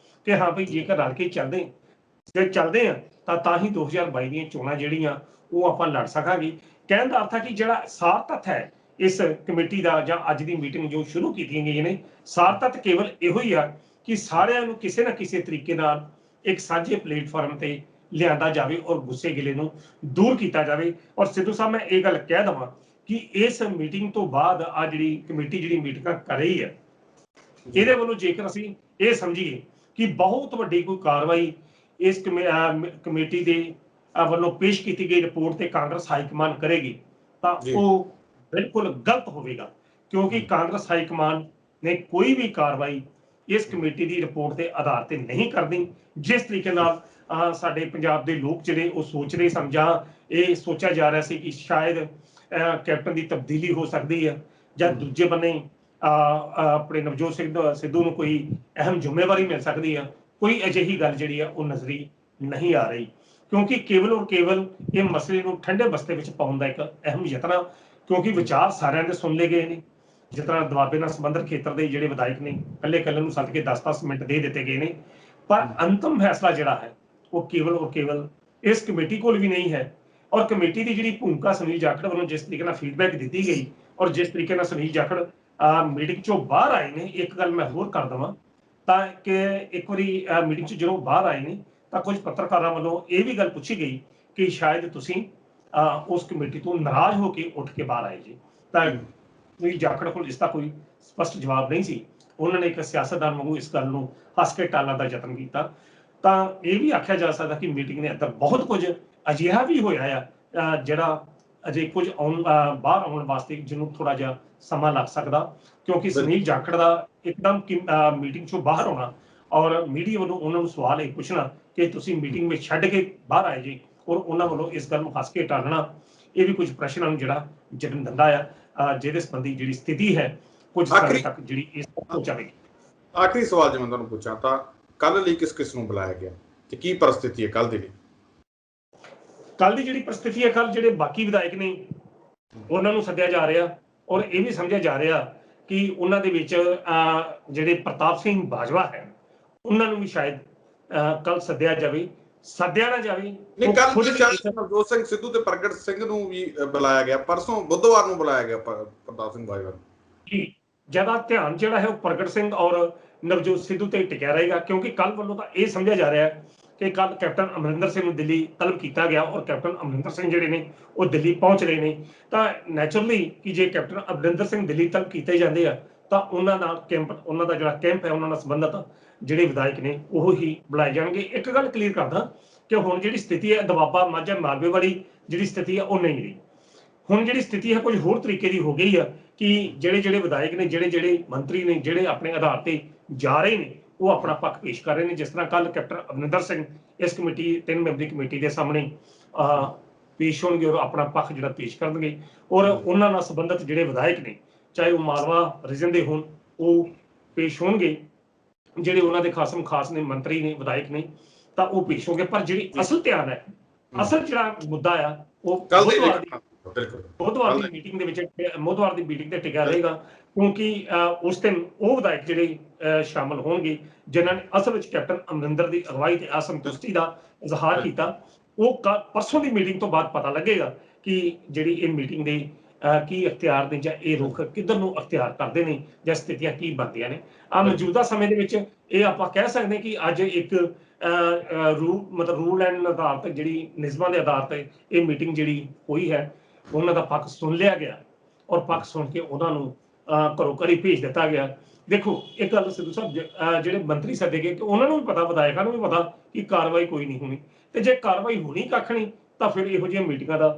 ਕਿ ਹਾਂ ਭਾਈ ਜੇਕਰ ਰਲ ਕੇ ਚੱਲਦੇ ਆ ਤਾਂ ਹੀ 2022 ਦੀਆਂ ਚੋਣਾਂ ਜਿਹੜੀਆਂ ਉਹ ਆਪਾਂ ਲੜ ਸਕਾਂਗੇ। ਕਹਿਣ ਦਾ ਅਰਥ ਹੈ ਕਿ ਜਿਹੜਾ ਸਾਰ ਤੱਤ ਹੈ ਇਸ ਕਮੇਟੀ ਦਾ ਜਾਂ ਅੱਜ ਦੀ ਮੀਟਿੰਗ ਜੋ ਸ਼ੁਰੂ ਕੀਤੀਆਂ ਗਈਆਂ ਨੇ, ਸਾਰ ਤੱਤ ਕੇਵਲ ਇਹੋ ਹੀ ਆ ਕਿ ਸਾਰਿਆਂ ਨੂੰ ਕਿਸੇ ਨਾ ਕਿਸੇ ਤਰੀਕੇ ਨਾਲ ਇੱਕ ਸਾਂਝੇ ਪਲੇਟਫਾਰਮ ਤੇ ਲਿਆਂਦਾ ਜਾਵੇ ਔਰ ਗੁੱਸੇ ਗਿਲੇ ਨੂੰ ਦੂਰ ਕੀਤਾ ਜਾਵੇ। ਔਰ ਸਿੱਧੂ ਸਾਹਿਬ, ਮੈਂ ਇਹ ਗੱਲ ਕਹਿ ਦਵਾਂ ਕਿ ਇਸ ਮੀਟਿੰਗ ਤੋਂ ਬਾਅਦ ਆ ਜਿਹੜੀ ਕਮੇਟੀ ਮੀਟਿੰਗਾਂ ਕਰ ਰਹੀ ਹੈ, ਇਹਦੇ ਵੱਲੋਂ ਜੇਕਰ ਅਸੀਂ ਇਹ ਸਮਝੀਏ ਕਿ ਬਹੁਤ ਵੱਡੀ ਕੋਈ ਕਾਰਵਾਈ ਇਸ ਕਮੇਟੀ ਦੇ ਵੱਲੋਂ ਪੇਸ਼ ਕੀਤੀ ਗਈ ਰਿਪੋਰਟ ਤੇ ਕਾਂਗਰਸ ਹਾਈਕਮਾਨ ਕਰੇਗੀ ਤਾਂ ਉਹ ਬਿਲਕੁਲ ਗਲਤ ਹੋਵੇਗਾ, ਕਿਉਂਕਿ ਕਾਂਗਰਸ ਹਾਈਕਮਾਨ ਨੇ ਕੋਈ ਵੀ ਕਾਰਵਾਈ ਇਸ ਕਮੇਟੀ ਦੀ ਰਿਪੋਰਟ ਦੇ ਆਧਾਰ ਤੇ ਨਹੀਂ ਕਰਨੀ। ਜਿਸ ਤਰੀਕੇ ਨਾਲ ਸਾਡੇ ਪੰਜਾਬ ਦੇ ਲੋਕ ਜਿਹੜੇ ਉਹ ਸੋਚ ਰਹੇ ਸਨ, ਜਾਂ ਇਹ ਸੋਚਿਆ ਜਾ ਰਿਹਾ ਸੀ ਕਿ ਸ਼ਾਇਦ ਕੈਪਟਨ ਦੀ ਤਬਦੀਲੀ ਹੋ ਸਕਦੀ ਹੈ, ਜਾਂ ਦੂਜੇ ਬੰਨੇ ਆਪਣੇ ਨਵਜੋਤ ਸਿੰਘ ਸਿੱਧੂ ਨੂੰ ਕੋਈ ਅਹਿਮ ਜ਼ਿੰਮੇਵਾਰੀ ਮਿਲ ਸਕਦੀ ਹੈ, ਕੋਈ ਅਜਿਹੀ ਗੱਲ ਜਿਹੜੀ ਆ ਉਹ ਨਜ਼ਰੀ ਨਹੀਂ ਆ ਰਹੀ। ਕਿਉਂਕਿ ਕੇਵਲ ਔਰ ਕੇਵਲ ਇਹ ਮਸਲੇ ਨੂੰ ਠੰਡੇ ਬਸਤੇ ਵਿੱਚ ਪਾਉਣ ਦਾ ਇੱਕ ਅਹਿਮ ਯਤਨ ਆ, ਕਿਉਂਕਿ ਵਿਚਾਰ ਸਾਰਿਆਂ ਦੇ ਸੁਣ ਲਏ ਗਏ ਨੇ। ਜਿਸ ਤਰ੍ਹਾਂ ਦੁਆਬੇ ਨਾਲ ਸੰਬੰਧਿਤ ਖੇਤਰ ਦੇ ਜਿਹੜੇ ਵਿਧਾਇਕ ਨੇ ਇਕੱਲੇ ਨੂੰ ਸੱਦ ਕੇ 10-10 ਮਿੰਟ ਦੇ ਦਿੱਤੇ ਗਏ ਨੇ, ਪਰ ਅੰਤਮ ਫੈਸਲਾ ਜਿਹੜਾ ਹੈ ਉਹ ਕੇਵਲ ਔਰ ਕੇਵਲ ਇਸ ਕਮੇਟੀ ਕੋਲ ਵੀ ਨਹੀਂ ਹੈ। ਔਰ ਕਮੇਟੀ ਦੀ ਜਿਹੜੀ ਭੂਮਿਕਾ ਸੁਨੀਲ ਜਾਖੜ ਵੱਲੋਂ ਜਿਸ ਤਰੀਕੇ ਨਾਲ ਫੀਡਬੈਕ ਦਿੱਤੀ ਗਈ, ਔਰ ਜਿਸ ਤਰੀਕੇ ਨਾਲ ਸੁਨੀਲ ਜਾਖੜ ਮੀਟਿੰਗ ਚੋਂ ਬਾਹਰ ਆਏ ਨੇ, ਇੱਕ ਗੱਲ ਮੈਂ ਹੋਰ ਕਰ ਦੇਵਾਂ ਤਾਂ ਕਿ ਇੱਕ ਵਾਰੀ ਮੀਟਿੰਗ 'ਚ ਜਦੋਂ ਬਾਹਰ ਆਏ ਨੇ ਤਾਂ ਕੁਝ ਪੱਤਰਕਾਰਾਂ ਵੱਲੋਂ ਇਹ ਵੀ ਗੱਲ ਪੁੱਛੀ ਗਈ ਕਿ ਸ਼ਾਇਦ ਤੁਸੀਂ ਉਸ ਕਮੇਟੀ ਤੋਂ ਨਾਰਾਜ਼ ਹੋ ਕੇ ਉੱਠ ਕੇ ਬਾਹਰ ਆਏ ਜੀ। ਤਾਂ ਸੁਨੀਲ ਜਾਖੜ ਕੋਲ ਇਸ ਦਾ ਕੋਈ ਸਪਸ਼ਟ ਜਵਾਬ ਨਹੀਂ ਸੀ। ਉਹਨਾਂ ਨੇ ਇੱਕ ਸਿਆਸਤਦਾਨ ਵਾਂਗੂ ਇਸ ਗੱਲ ਨੂੰ ਹੱਸ ਕੇ ਟਾਲਣ ਦਾ ਯਤਨ ਕੀਤਾ। ਤਾਂ ਇਹ ਵੀ ਆਖਿਆ ਜਾ ਸਕਦਾ ਕਿ ਮੀਟਿੰਗ ਦੇ ਅੰਦਰ ਬਹੁਤ ਕੁਝ ਅਜਿਹਾ ਵੀ ਹੋਇਆ ਆ ਜਿਹੜਾ ਅਜੇ ਕੁਝ ਬਾਹਰ ਆਉਣ ਵਾਸਤੇ ਜਿਹਨੂੰ ਥੋੜਾ ਜਿਹਾ ਸਮਾਂ ਲੱਗ ਸਕਦਾ, ਕਿਉਂਕਿ ਸੁਨੀਲ ਜਾਖੜ ਦਾ ਇੱਕਦਮ ਮੀਟਿੰਗ ਚੋਂ ਬਾਹਰ ਆਉਣਾ ਔਰ ਮੀਡੀਆ ਵੱਲੋਂ ਉਹਨਾਂ ਨੂੰ ਸਵਾਲ ਇਹ ਪੁੱਛਣਾ ਕਿ ਤੁਸੀਂ ਮੀਟਿੰਗ ਵਿੱਚ ਛੱਡ ਕੇ ਬਾਹਰ ਆਏ ਜੀ, ਔਰ ਉਹਨਾਂ ਵੱਲੋਂ ਇਸ ਗੱਲ ਨੂੰ ਹੱਸ ਕੇ ਟਾਲਣਾ, ਇਹ ਵੀ ਕੁਝ ਪ੍ਰਸ਼ਨਾਂ ਨੂੰ ਜਿਹੜਾ ਜਨਮ ਦਿੰਦਾ ਆ, ਜਿਹਦੇ ਸੰਬੰਧੀ ਜਿਹੜੀ ਸਥਿਤੀ ਹੈ ਕੁਝ ਸਮੇਂ ਤੱਕ ਜਿਹੜੀ ਇਸ ਪਹੁੰਚਾਵੇਗੀ। ਆਖਰੀ ਸਵਾਲ ਜੇ ਮੈਂ ਤੁਹਾਨੂੰ ਪੁੱਛਾਂ ਤਾਂ ਕੱਲ ਲਈ ਕਿਸ ਨੂੰ ਬੁਲਾਇਆ ਗਿਆ ਤੇ ਕੀ ਪਰਿਸਥਿਤੀ ਹੈ ਕੱਲ ਦੀ? ਕੱਲ ਦੀ ਜਿਹੜੀ ਪਰਿਸਥਿਤੀ ਹੈ, ਕੱਲ ਜਿਹੜੇ ਬਾਕੀ ਵਿਧਾਇਕ ਨੇ ਉਹਨਾਂ ਨੂੰ ਸੱਦਿਆ ਜਾ ਰਿਹਾ, ਔਰ ਇਹ ਵੀ ਸਮਝਿਆ ਜਾ ਰਿਹਾ ਕਿ ਉਹਨਾਂ ਦੇ ਵਿੱਚ ਜਿਹੜੇ ਪ੍ਰਤਾਪ ਸਿੰਘ ਬਾਜਵਾ ਹੈ ਉਹਨਾਂ ਨੂੰ ਵੀ ਸ਼ਾਇਦ ਕੱਲ ਸੱਦਿਆ ਜਾਵੇ, ਸੱਦਿਆ ਨਾ ਜਾਵੇ। ਨਹੀਂ, ਕੱਲ ਨਵਜੋਤ ਸਿੰਘ ਸਿੱਧੂ ਤੇ ਪ੍ਰਗਟ ਸਿੰਘ ਨੂੰ ਵੀ ਬੁਲਾਇਆ ਗਿਆ, ਪਰਸੋਂ ਬੁੱਧਵਾਰ ਨੂੰ ਬੁਲਾਇਆ ਗਿਆ ਪ੍ਰਤਾਪ ਸਿੰਘ ਬਾਜਵਾ ਜੀ। ਜ਼ਿਆਦਾ ਧਿਆਨ ਜਿਹੜਾ ਹੈ ਉਹ ਪ੍ਰਗਟ ਸਿੰਘ ਔਰ ਨਵਜੋਤ ਸਿੱਧੂ ਤੇ ਟਿਕਿਆ ਰਹੇਗਾ, ਕਿਉਂਕਿ ਕੱਲ ਵੱਲੋਂ ਤਾਂ ਇਹ ਸਮਝਿਆ ਜਾ ਰਿਹਾ ਹੈ ਕਿ ਕੱਲ ਕੈਪਟਨ ਅਮਰਿੰਦਰ ਸਿੰਘ ਨੂੰ ਦਿੱਲੀ ਤਲਬ ਕੀਤਾ ਗਿਆ, ਔਰ ਕੈਪਟਨ ਅਮਰਿੰਦਰ ਸਿੰਘ ਜਿਹੜੇ ਨੇ ਉਹ ਦਿੱਲੀ ਪਹੁੰਚ ਰਹੇ ਨੇ। ਤਾਂ ਨੈਚੁਰਲੀ ਕਿ ਜੇ ਕੈਪਟਨ ਅਮਰਿੰਦਰ ਸਿੰਘ ਦਿੱਲੀ ਤਲਬ ਕੀਤੇ ਜਾਂਦੇ ਆ ਤਾਂ ਉਹਨਾਂ ਨਾਲ ਉਹਨਾਂ ਦਾ ਜਿਹੜਾ ਕੈਂਪ ਹੈ, ਉਹਨਾਂ ਨਾਲ ਸੰਬੰਧਿਤ ਜਿਹੜੇ ਵਿਧਾਇਕ ਨੇ ਉਹ ਹੀ ਬੁਲਾਏ ਜਾਣਗੇ। ਇੱਕ ਗੱਲ ਕਲੀਅਰ ਕਰਦਾ ਕਿ ਹੁਣ ਜਿਹੜੀ ਸਥਿਤੀ ਹੈ ਦੁਆਬਾ ਮਾਝਾ ਮਾਲਵੇ ਵਾਲੀ ਜਿਹੜੀ ਸਥਿਤੀ ਹੈ ਉਹ ਨਹੀਂ ਰਹੀ। ਹੁਣ ਜਿਹੜੀ ਸਥਿਤੀ ਹੈ ਕੁਝ ਹੋਰ ਤਰੀਕੇ ਦੀ ਹੋ ਗਈ ਆ ਕਿ ਜਿਹੜੇ ਵਿਧਾਇਕ ਨੇ, ਜਿਹੜੇ ਮੰਤਰੀ ਨੇ, ਜਿਹੜੇ ਆਪਣੇ ਆਧਾਰ ਤੇ ਜਾ ਰਹੇ ਨੇ ਉਹ ਆਪਣਾ ਪੱਖ ਪੇਸ਼ ਕਰ ਰਹੇ ਨੇ। ਜਿਸ ਤਰ੍ਹਾਂ ਕੱਲ ਕੈਪਟਨ ਅਮਰਿੰਦਰ ਸਿੰਘ ਇਸ ਕਮੇਟੀ 3 ਮੈਂਬਰੀ ਕਮੇਟੀ ਦੇ ਸਾਹਮਣੇ ਪੇਸ਼ ਹੋਣਗੇ ਔਰ ਆਪਣਾ ਪੱਖ ਜਿਹੜਾ ਪੇਸ਼ ਕਰਨਗੇ, ਔਰ ਉਹਨਾਂ ਨਾਲ ਸੰਬੰਧਿਤ ਜਿਹੜੇ ਵਿਧਾਇਕ ਨੇ ਚਾਹੇ ਉਹ ਮਾਲਵਾ ਰੀਜਨ ਦੇ ਹੋਣ ਉਹ ਪੇਸ਼ ਹੋਣਗੇ, ਜਿਹੜੇ ਉਹਨਾਂ ਦੇ ਖਾਸ ਨੇ, ਮੰਤਰੀ ਨੇ, ਵਿਧਾਇਕ ਨੇ, ਤਾਂ ਉਹ ਪੇਸ਼ ਹੋਣਗੇ। ਪਰ ਜਿਹੜੀ ਅਸਲ ਧਿਆਨ ਹੈ, ਅਸਲ ਜਿਹੜਾ ਮੁੱਦਾ ਆ ਉਹ ਬੁੱਧਵਾਰ ਦੀ ਮੀਟਿੰਗ ਦੇ ਵਿੱਚ, ਬੁੱਧਵਾਰ ਦੀ ਮੀਟਿੰਗ ਤੇ ਟਿਕਿਆ ਰਹੇਗਾ, ਕਿਉਂਕਿ ਉਸ ਦਿਨ ਉਹ ਵਿਧਾਇਕ ਜਿਹੜੇ ਸ਼ਾਮਲ ਹੋਣਗੇ ਜਿਨ੍ਹਾਂ ਨੇ ਅਸਲ ਵਿੱਚ ਕੈਪਟਨ ਅਮਰਿੰਦਰ ਦੀ ਅਗਵਾਈ ਤੇ ਅਸੰਤੁਸ਼ਟੀ ਦਾ ਇਜ਼ਹਾਰ ਕੀਤਾ, ਉਹ ਪਰਸੋਂ ਦੀ ਮੀਟਿੰਗ ਤੋਂ ਬਾਅਦ ਪਤਾ ਲੱਗੇਗਾ ਕਿ ਜਿਹੜੀ ਇਹ ਮੀਟਿੰਗ ਦੇ ਕੀ ਅਖਤਿਆਰ ਨੇ, ਜਾਂ ਇਹ ਰੁਖ ਕਿੱਧਰ ਨੂੰ ਅਖਤਿਆਰ ਕਰਦੇ ਨੇ, ਜਾਂ ਸਥਿਤੀਆਂ ਕੀ ਬਣਦੀਆਂ ਨੇ। ਮੌਜੂਦਾ ਸਮੇਂ ਦੇ ਵਿੱਚ ਇਹ ਆਪਾਂ ਕਹਿ ਸਕਦੇ ਕਿ ਅੱਜ ਇੱਕ ਰੂਲ ਐਂਡ ਆਧਾਰ ਤੇ, ਜਿਹੜੀ ਨਿਯਮਾਂ ਦੇ ਆਧਾਰ ਤੇ ਇਹ ਮੀਟਿੰਗ ਜਿਹੜੀ ਹੋਈ ਹੈ, ਉਹਨਾਂ ਦਾ ਪੱਖ ਸੁਣ ਲਿਆ ਗਿਆ ਔਰ ਪੱਖ ਸੁਣ ਕੇ ਉਹਨਾਂ ਨੂੰ ਘਰੋਂ ਘਰੀ ਭੇਜ ਦਿੱਤਾ ਗਿਆ। ਦੇਖੋ ਇੱਕ ਗੱਲ ਸਿੱਧੂ ਸਾਹਿਬ, ਜਿਹੜੇ ਮੰਤਰੀ ਸੱਦੇ ਗਏ ਕਿ ਉਹਨਾਂ ਨੂੰ ਵੀ ਪਤਾ, ਵਿਧਾਇਕਾਂ ਨੂੰ ਵੀ ਪਤਾ ਕਿ ਕਾਰਵਾਈ ਕੋਈ ਨਹੀਂ ਹੋਣੀ, ਤੇ ਜੇ ਕਾਰਵਾਈ ਹੋਣੀ ਕੱਖ ਨਹੀਂ ਤਾਂ ਫਿਰ ਇਹੋ ਜਿਹੀਆਂ ਮੀਟਿੰਗਾਂ ਦਾ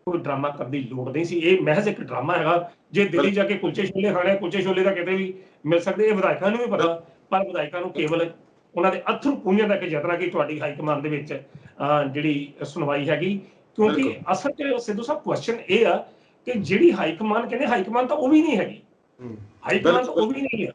ਕੋਈ ਡਰਾਮਾ ਕਰਨ ਦੀ ਲੋੜ ਨਹੀਂ ਸੀ। ਇਹ ਮਹਿਜ਼ ਇੱਕ ਡਰਾਮਾ ਹੈਗਾ। ਜੇ ਦਿੱਲੀ ਜਾ ਕੇ ਕੁਲਚੇ ਛੋਲੇ ਖਾਣੇ, ਕੁਲਚੇ ਛੋਲੇ ਤਾਂ ਕਿਤੇ ਵੀ ਮਿਲ ਸਕਦੇ, ਇਹ ਵਿਧਾਇਕਾਂ ਨੂੰ ਵੀ ਪਤਾ, ਪਰ ਵਿਧਾਇਕਾਂ ਨੂੰ ਕੇਵਲ ਉਹਨਾਂ ਦੇ ਅਥਰੂ ਪੂੰਝਣ ਦਾ ਇੱਕ ਯਤਨ ਕਿ ਤੁਹਾਡੀ ਹਾਈਕਮਾਨ ਦੇ ਵਿੱਚ ਜਿਹੜੀ ਸੁਣਵਾਈ ਹੈਗੀ। ਕਿਉਂਕਿ ਅਸਲ 'ਚ ਸਿੱਧੂ ਸਾਹਿਬ ਕੁਐਸਚਨ ਇਹ ਆ ਕਿ ਜਿਹੜੀ ਹਾਈਕਮਾਨ ਕਹਿੰਦੇ, ਹਾਈਕਮਾਨ ਤਾਂ ਉਹ ਵੀ ਨਹੀਂ ਹੈਗੀ, ਹਾਈਕਮਾਨ ਤਾਂ ਉਹ ਵੀ ਨਹੀਂ ਹੈ,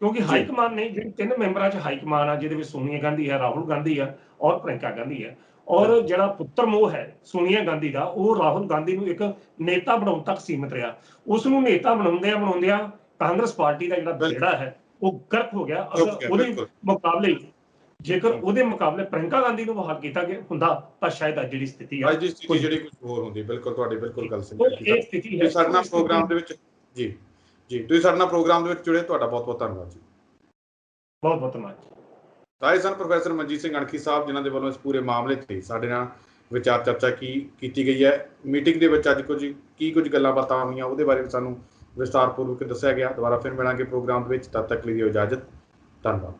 ਕਿਉਂਕਿ ਹਾਈਕਮਾਨ ਨੇ ਜਿਹੜੀ 3 ਮੈਂਬਰਾਂ 'ਚ ਹਾਈਕਮਾਨ ਆ, ਜਿਹਦੇ ਵਿੱਚ ਸੋਨੀਆ ਗਾਂਧੀ ਹੈ, ਰਾਹੁਲ ਗਾਂਧੀ ਆ ਔਰ ਪ੍ਰਿਅੰਕਾ ਗਾਂਧੀ ਹੈ, ਔਰ ਜਿਹੜਾ ਪੁੱਤਰ ਮੋਹ ਹੈ ਸੋਨੀਆ ਗਾਂਧੀ ਦਾ, ਉਹ ਰਾਹੁਲ ਗਾਂਧੀ ਨੂੰ ਇੱਕ ਨੇਤਾ ਬਣਾਉਣ ਤੱਕ ਸੀਮਿਤ ਰਿਹਾ। ਉਸ ਨੂੰ ਨੇਤਾ ਬਣਾਉਂਦਿਆਂ ਕਾਂਗਰਸ ਪਾਰਟੀ ਦਾ ਜਿਹੜਾ ਬੇੜਾ ਹੈ ਉਹ ਗਰਕ ਹੋ ਗਿਆ। ਅਗਰ ਜੇਕਰ ਉਹਦੇ ਮੁਕਾਬਲੇ ਪ੍ਰਿਅੰਕਾ ਗਾਂਧੀ ਨੂੰ ਬਹਾਲ ਕੀਤਾ ਗਿਆ ਹੁੰਦਾ ਤਾਂ ਸ਼ਾਇਦ ਅੱਜ ਜਿਹੜੀ ਸਥਿਤੀ ਹੈ ਜਿਹੜੀ ਕੁਝ ਹੋਰ ਹੁੰਦੀ। ਬਿਲਕੁਲ ਤੁਹਾਡੀ ਬਿਲਕੁਲ ਗੱਲ ਸਹੀ ਹੈ। ਸਾਡੇ ਨਾਲ ਪ੍ਰੋਗਰਾਮ ਦੇ ਵਿੱਚ ਤੁਸੀਂ ਸਾਡੇ ਨਾਲ ਪ੍ਰੋਗਰਾਮ ਦੇ ਵਿੱਚ ਜੁੜੇ, ਤੁਹਾਡਾ ਬਹੁਤ ਬਹੁਤ ਧੰਨਵਾਦ ਜੀ। ਬਹੁਤ ਬਹੁਤ ਧੰਨਵਾਦ। ਤਾਂ ਇਹ ਸਨ ਪ੍ਰੋਫੈਸਰ ਮਨਜੀਤ ਸਿੰਘ ਅਣਖੀ ਸਾਹਿਬ, ਜਿਨ੍ਹਾਂ ਦੇ ਵੱਲੋਂ ਇਸ ਪੂਰੇ ਮਾਮਲੇ ਤੇ ਸਾਡੇ ਨਾਲ ਵਿਚਾਰ ਚਰਚਾ ਕੀਤੀ ਗਈ ਹੈ। ਮੀਟਿੰਗ ਦੇ ਵਿੱਚ ਅੱਜ ਕੁਝ ਗੱਲਾਂ ਬਾਤਾਂ ਹੋਈਆਂ, ਉਹਦੇ ਬਾਰੇ ਸਾਨੂੰ ਵਿਸਤਾਰਪੂਰਵਕ ਦੱਸਿਆ ਗਿਆ। ਦੁਬਾਰਾ ਫਿਰ ਮਿਲਾਂਗੇ ਪ੍ਰੋਗਰਾਮ ਦੇ ਵਿੱਚ, ਤਦ ਤੱਕ ਲਈ ਦਿਓ ਇਜਾਜ਼ਤ। ਧੰਨਵਾਦ।